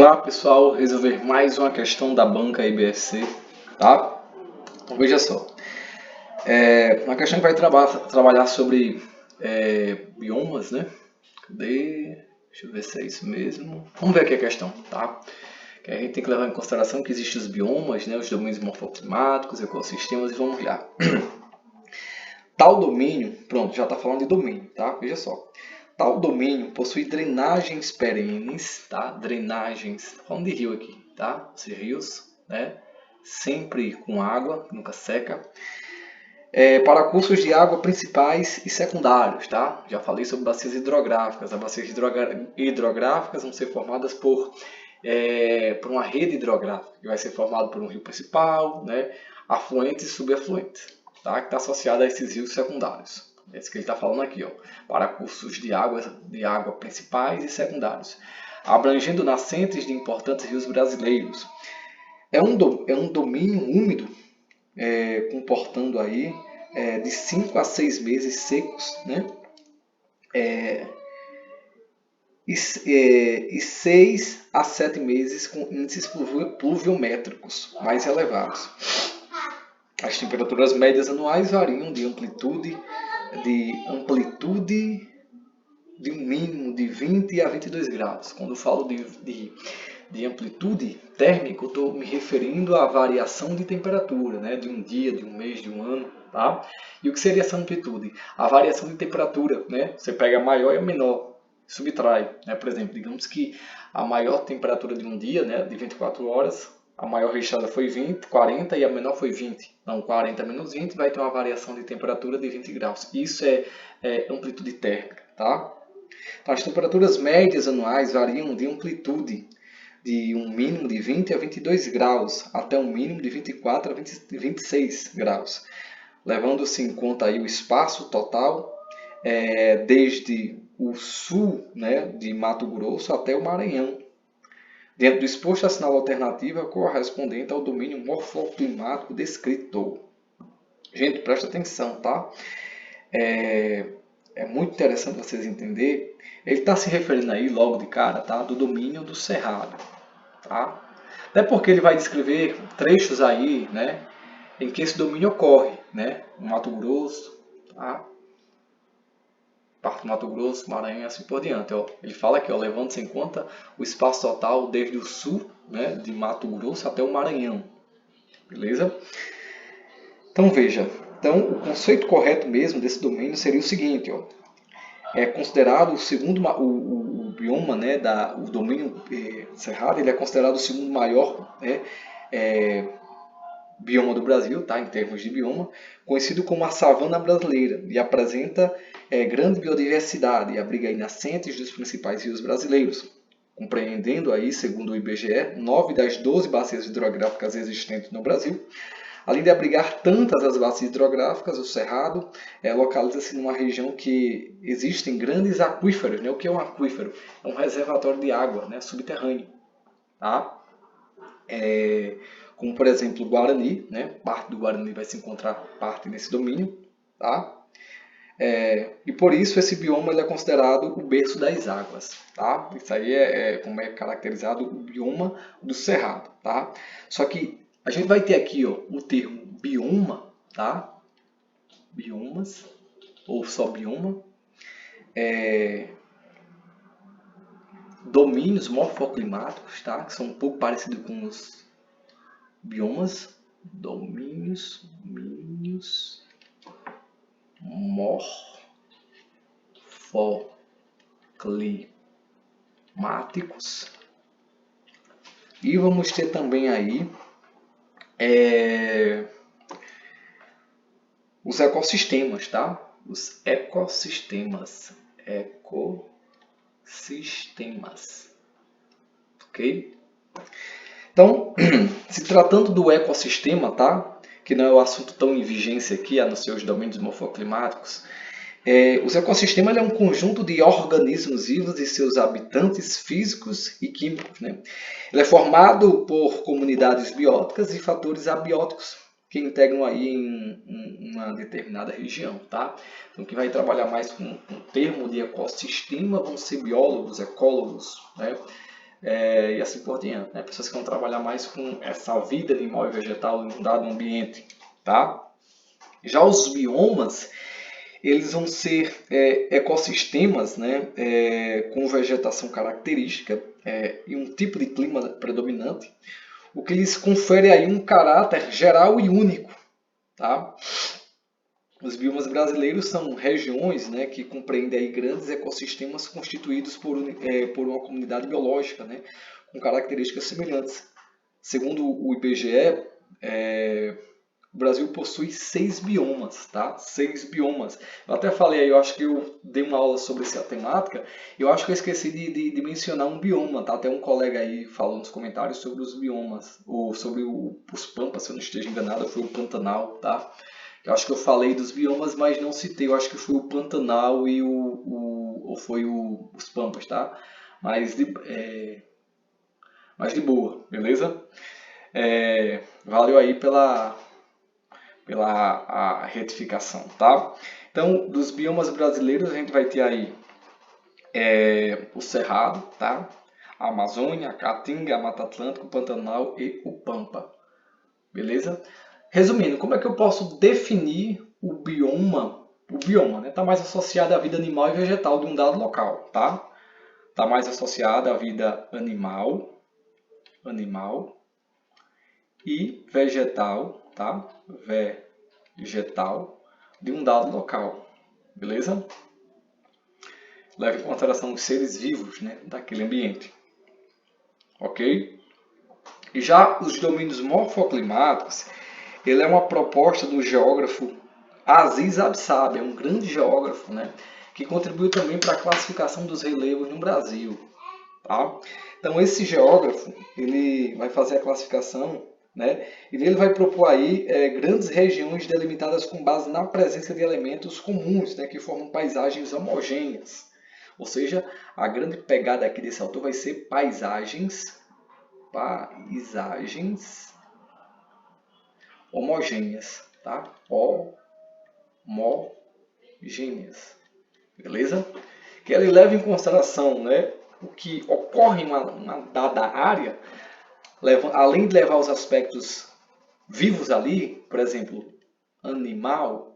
lá, pessoal, resolver mais uma questão da banca IBSC, tá? Então veja só, uma questão que vai trabalhar sobre biomas, né? Deixa eu ver se é isso mesmo. Vamos ver aqui a questão, tá? Que a gente tem que levar em consideração que existem os biomas, né? Os domínios morfoclimáticos, ecossistemas, e vamos lá. Tal domínio, pronto, já está falando de domínio, tá? Veja só. Tal domínio possui drenagens perenes, tá? Drenagens, falando de rio aqui, tá? Os rios, né? Sempre com água, nunca seca. Para cursos de água principais e secundários, tá? Já falei sobre bacias hidrográficas. As bacias hidrográficas vão ser formadas por uma rede hidrográfica, que vai ser formada por um rio principal, né? Afluentes e subafluentes, tá? Que está associado a esses rios secundários. É isso que ele está falando aqui, ó, para cursos de água principais e secundários, abrangendo nascentes de importantes rios brasileiros. É um domínio úmido, comportando aí de 5 a 6 meses secos, né? E 6 a 7 meses com índices pluviométricos mais elevados. As temperaturas médias anuais variam de amplitude de um mínimo de 20 a 22 graus. Quando eu falo de amplitude térmica, eu estou me referindo à variação de temperatura, né? De um dia, de um mês, de um ano. Tá? E o que seria essa amplitude? A variação de temperatura. Né? Você pega a maior e a menor, subtrai. Né? Por exemplo, digamos que a maior temperatura de um dia, né, de 24 horas, a maior registrada foi 20, 40 e a menor foi 20. Então, 40 menos 20 vai ter uma variação de temperatura de 20 graus. Isso é amplitude térmica. Tá? Então, as temperaturas médias anuais variam de amplitude de um mínimo de 20 a 22 graus até um mínimo de 24 a 26 graus, levando-se em conta aí o espaço total desde o sul, né, de Mato Grosso até o Maranhão, dentro do exposto assinala a alternativa correspondente ao domínio morfoclimático descrito. Gente, presta atenção, tá? É muito interessante vocês entenderem. Ele está se referindo aí, logo de cara, tá? Do domínio do cerrado. Tá? Até porque ele vai descrever trechos aí, né, em que esse domínio ocorre. Né? No Mato Grosso, tá? Parte do Mato Grosso, Maranhão e assim por diante. Ó. Ele fala aqui, levando-se em conta o espaço total desde o sul, né, de Mato Grosso até o Maranhão. Beleza? Então veja, o conceito correto mesmo desse domínio seria o seguinte, ó, é considerado o segundo o bioma, né, o domínio cerrado, ele é considerado o segundo maior, né, bioma do Brasil, tá, em termos de bioma, conhecido como a savana brasileira, e apresenta grande biodiversidade e abriga aí nascentes dos principais rios brasileiros, compreendendo aí, segundo o IBGE, 9 das 12 bacias hidrográficas existentes no Brasil. Além de abrigar tantas as bacias hidrográficas, o Cerrado localiza-se numa região que existem grandes aquíferos. Né? O que é um aquífero? É um reservatório de água, né, subterrâneo. Tá? Como, por exemplo, o Guarani. Né? Parte do Guarani vai se encontrar parte nesse domínio. Tá? E por isso esse bioma ele é considerado o berço das águas. Tá? Isso aí como é caracterizado o bioma do Cerrado. Tá? Só que a gente vai ter aqui o termo bioma, tá? Biomas, ou só bioma. Domínios morfoclimáticos, tá? Que são um pouco parecidos com os biomas. Domínios morfoclimáticos. E vamos ter também aí os ecossistemas, tá? Os ecossistemas. Ok? Então, se tratando do ecossistema, tá? Que não é o assunto tão em vigência aqui, a não ser os domínios morfoclimáticos, os ecossistemas é um conjunto de organismos vivos e seus habitantes físicos e químicos. Né? Ele é formado por comunidades bióticas e fatores abióticos que integram aí em uma determinada região. Tá? Então, quem vai trabalhar mais com o termo de ecossistema vão ser biólogos, ecólogos, né? e assim por diante, né? Pessoas que vão trabalhar mais com essa vida animal e vegetal em um dado ambiente, tá? Já os biomas, eles vão ser ecossistemas, né, com vegetação característica e um tipo de clima predominante, o que lhes confere aí um caráter geral e único, tá? Os biomas brasileiros são regiões, né, que compreendem aí grandes ecossistemas constituídos por uma comunidade biológica, né, com características semelhantes. Segundo o IBGE, o Brasil possui 6 biomas, tá? 6 biomas. Eu até falei aí, eu acho que eu dei uma aula sobre essa temática, eu acho que eu esqueci de mencionar um bioma, tá? Até um colega aí falou nos comentários sobre os biomas, ou sobre os pampas, se eu não esteja enganado, foi o Pantanal, tá? Eu acho que eu falei dos biomas, mas não citei, eu acho que foi o Pantanal e ou foi os pampas, tá? Mas mas de boa, beleza? Valeu aí pela a retificação, tá? Então, dos biomas brasileiros, a gente vai ter aí o Cerrado, tá? A Amazônia, a Caatinga, a Mata Atlântica, o Pantanal e o Pampa, beleza? Resumindo, como é que eu posso definir o bioma? O bioma, né? Está mais associado à vida animal e vegetal de um dado local, tá? Está mais associado à vida animal e vegetal, tá? Vegetal de um dado local, beleza? Leva em consideração os seres vivos, né, daquele ambiente, ok? E já os domínios morfoclimáticos, ele é uma proposta do geógrafo Aziz Absabe, é um grande geógrafo, né, que contribuiu também para a classificação dos relevos no Brasil, tá? Então esse geógrafo, ele vai fazer a classificação, né, e ele vai propor aí grandes regiões delimitadas com base na presença de elementos comuns, né, que formam paisagens homogêneas. Ou seja, a grande pegada aqui desse autor vai ser paisagens homogêneas, tá? Homogêneas, beleza? Que ele leva em consideração, né, o que ocorre em uma dada área, além de levar os aspectos vivos ali, por exemplo, animal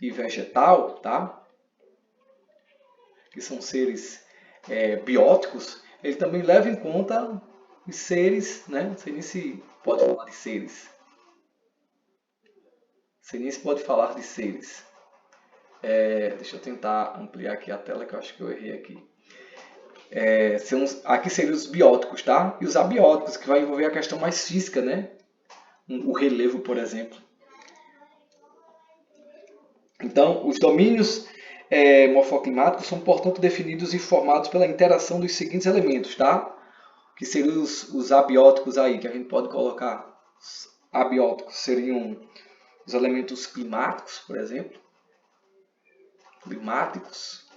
e vegetal, tá? Que são seres bióticos, ele também leva em conta os seres, né? Não sei nem se pode falar de seres. Não sei nem se pode falar de seres. Deixa eu tentar ampliar aqui a tela, que eu acho que eu errei aqui. Aqui seriam os bióticos, tá? E os abióticos, que vai envolver a questão mais física, né? O relevo, por exemplo. Então, os domínios morfoclimáticos são, portanto, definidos e formados pela interação dos seguintes elementos, tá? Que seriam os abióticos aí, que a gente pode colocar. Os abióticos seriam os elementos climáticos, por exemplo. Climáticos.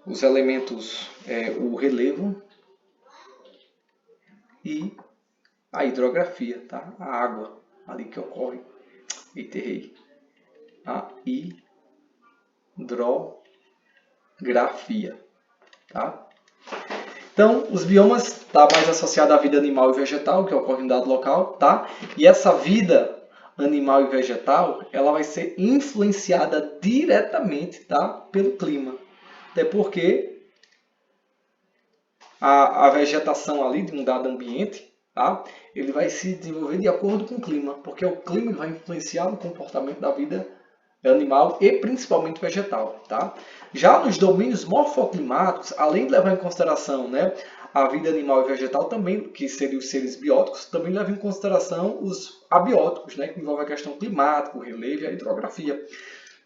Os elementos, o relevo e a hidrografia, tá? A água ali que ocorre. Errei. A hidrografia, tá? Então, os biomas estão mais associados à vida animal e vegetal, que ocorre em dado local, tá? E essa vida animal e vegetal, ela vai ser influenciada diretamente, tá, pelo clima. Até porque a vegetação ali de um dado ambiente, tá, ele vai se desenvolver de acordo com o clima, porque o clima vai influenciar no comportamento da vida animal e principalmente vegetal, tá? Já nos domínios morfoclimáticos, além de levar em consideração, né, a vida animal e vegetal também, que seriam os seres bióticos, também leva em consideração os abióticos, né, que envolvem a questão climática, o relevo e a hidrografia.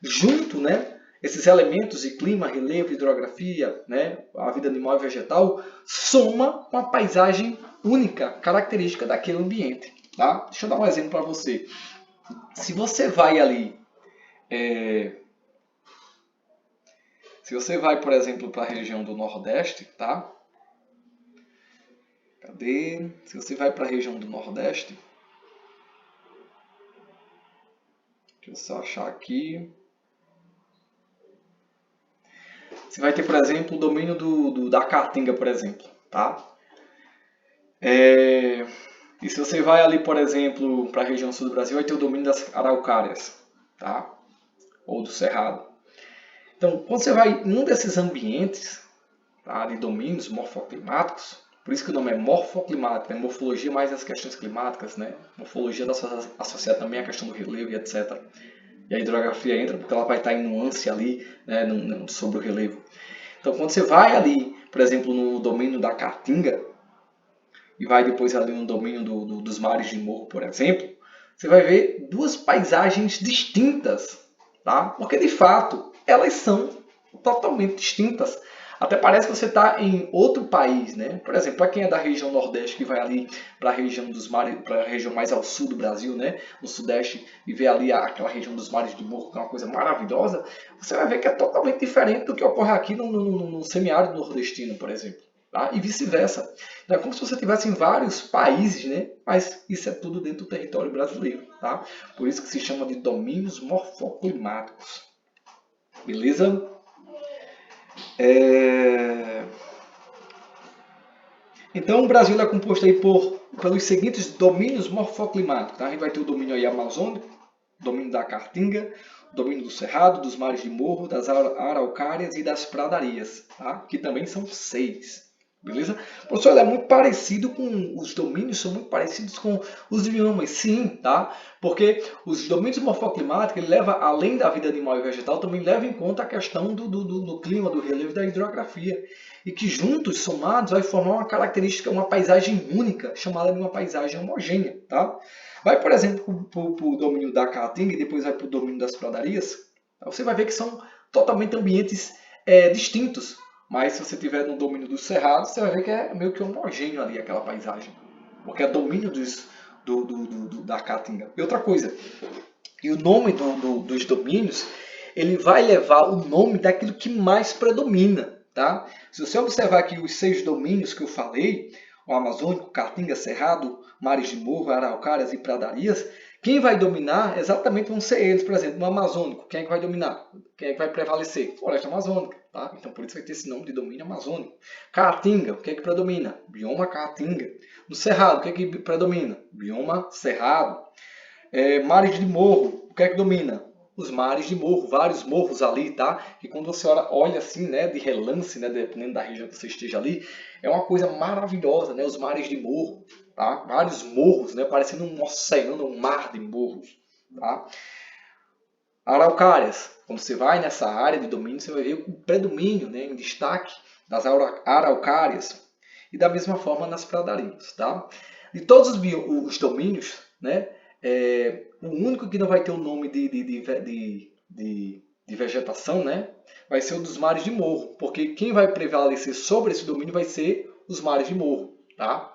Junto, né, esses elementos de clima, relevo, hidrografia, né, a vida animal e vegetal, soma uma paisagem única, característica daquele ambiente, tá? Deixa eu dar um exemplo para você. Se você vai ali se você vai, por exemplo, para a região do Nordeste, tá? Cadê? Se você vai para a região do Nordeste, deixa eu só achar aqui. Você vai ter, por exemplo, o domínio da Caatinga, por exemplo, tá? E se você vai ali, por exemplo, para a região sul do Brasil, vai ter o domínio das Araucárias, tá? Ou do Cerrado. Então, quando você vai em um desses ambientes, tá, de domínios morfoclimáticos, por isso que o nome é morfoclimático, é morfologia mais as questões climáticas, né? Morfologia associada também à questão do relevo e etc. E a hidrografia entra porque ela vai estar em nuance ali, né, sobre o relevo. Então, quando você vai ali, por exemplo, no domínio da Caatinga, e vai depois ali no domínio dos mares de morro, por exemplo, você vai ver duas paisagens distintas, tá? Porque de fato elas são totalmente distintas. Até parece que você está em outro país, né? Por exemplo, para quem é da região Nordeste que vai ali para a região dos mares, para a região mais ao sul do Brasil, né? No Sudeste e vê ali aquela região dos mares de morro, que é uma coisa maravilhosa, você vai ver que é totalmente diferente do que ocorre aqui no semiárido nordestino, por exemplo. Tá? E vice-versa. Então, é como se você estivesse em vários países, né? Mas isso é tudo dentro do território brasileiro. Tá? Por isso que se chama de domínios morfoclimáticos. Beleza? Então, o Brasil é composto aí pelos seguintes domínios morfoclimáticos. Tá? A gente vai ter o domínio aí amazônico, o domínio da Caatinga, o domínio do Cerrado, dos mares de morro, das araucárias e das pradarias, tá? Que também são 6. Beleza? Professor, é muito parecido com os domínios, são muito parecidos com os biomas, sim, tá? Porque os domínios morfoclimáticos, ele leva, além da vida animal e vegetal, também leva em conta a questão do clima, do relevo e da hidrografia. E que juntos, somados, vai formar uma característica, uma paisagem única, chamada de uma paisagem homogênea, tá? Vai, por exemplo, para o domínio da Caatinga e depois vai para o domínio das pradarias, você vai ver que são totalmente ambientes distintos. Mas se você estiver no domínio do Cerrado, você vai ver que é meio que homogêneo ali aquela paisagem. Porque é domínio da Caatinga. E outra coisa, e o nome dos domínios, ele vai levar o nome daquilo que mais predomina. Tá? Se você observar aqui os 6 domínios que eu falei, o Amazônico, Caatinga, Cerrado, mares de morro, araucárias e pradarias, quem vai dominar exatamente vão ser eles. Por exemplo, no Amazônico, quem é que vai dominar? Quem é que vai prevalecer? Floresta Amazônica. Tá? Então, por isso vai ter esse nome de domínio amazônico. Caatinga, o que é que predomina? Bioma Caatinga. No Cerrado, o que é que predomina? Bioma Cerrado. Mares de morro, o que é que domina? Os mares de morro, vários morros ali, tá? Que quando você olha assim, né, de relance, né, dependendo da região que você esteja ali, é uma coisa maravilhosa, né? Os mares de morro, tá? Vários morros, né, parecendo um oceano, um mar de morros, tá? Araucárias, quando você vai nessa área de domínio, você vai ver o predomínio, né, em destaque das araucárias e da mesma forma nas pradarias, tá? De todos os domínios, né, o único que não vai ter o nome de vegetação, né, vai ser o dos mares de morro, porque quem vai prevalecer sobre esse domínio vai ser os mares de morro, tá?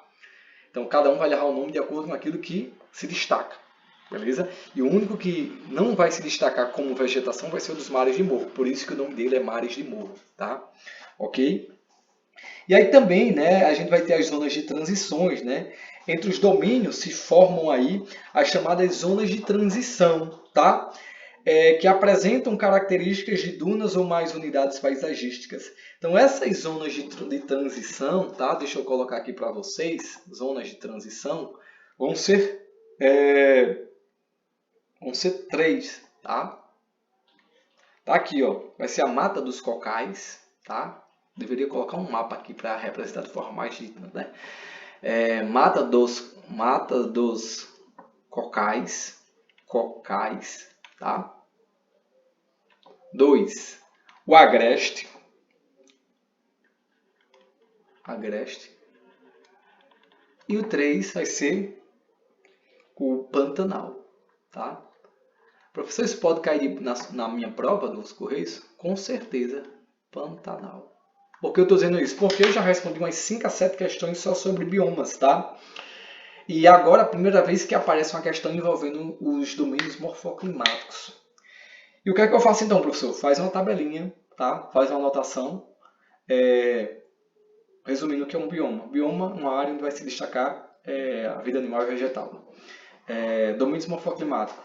Então cada um vai levar o nome de acordo com aquilo que se destaca, beleza? E o único que não vai se destacar como vegetação vai ser o dos mares de morro, por isso que o nome dele é mares de morro, tá? Ok? E aí também, né, a gente vai ter as zonas de transições, né? Entre os domínios se formam aí as chamadas zonas de transição, tá? Que apresentam características de dunas ou mais unidades paisagísticas. Então essas zonas de transição, tá? Deixa eu colocar aqui para vocês, zonas de transição, vão ser 3, tá? Tá aqui, ó, vai ser a Mata dos Cocais, tá? Deveria colocar um mapa aqui para representar de forma mais nítida, né? Mata dos Cocais, tá? 2, o Agreste. E o 3 vai ser o Pantanal, tá? Professor, isso pode cair na minha prova dos Correios? Com certeza, Pantanal. Por que eu estou dizendo isso? Porque eu já respondi umas 5 a 7 questões só sobre biomas, tá? E agora é a primeira vez que aparece uma questão envolvendo os domínios morfoclimáticos. E o que é que eu faço então, professor? Faz uma tabelinha, tá? Faz uma anotação, resumindo o que é um bioma. Bioma, uma área onde vai se destacar a vida animal e vegetal. Domínios morfoclimáticos,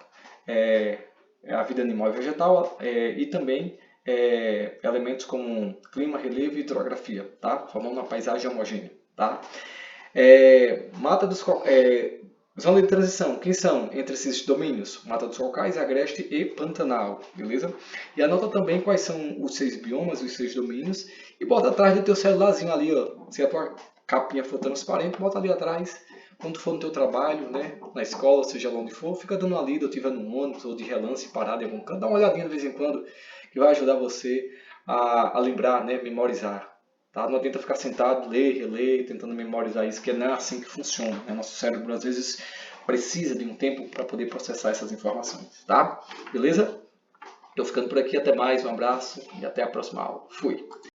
a vida animal e vegetal, e também elementos como clima, relevo e hidrografia, tá? Formando uma paisagem homogênea, tá? Mata dos zona de transição, quem são entre esses domínios? Mata dos Cocais, Agreste e Pantanal, beleza? E anota também quais são os 6 biomas, os 6 domínios, e bota atrás do teu celularzinho ali, ó. Se a tua capinha for transparente, bota ali atrás. Quando for no teu trabalho, né, na escola, seja lá onde for, fica dando uma lida, ou estiver no ônibus, ou de relance, parado em algum canto, dá uma olhadinha de vez em quando, que vai ajudar você a lembrar, né, memorizar. Tá? Não adianta ficar sentado, ler, reler, tentando memorizar isso, que não é assim que funciona. Né? Nosso cérebro, às vezes, precisa de um tempo para poder processar essas informações. Tá? Beleza? Estou ficando por aqui. Até mais. Um abraço e até a próxima aula. Fui!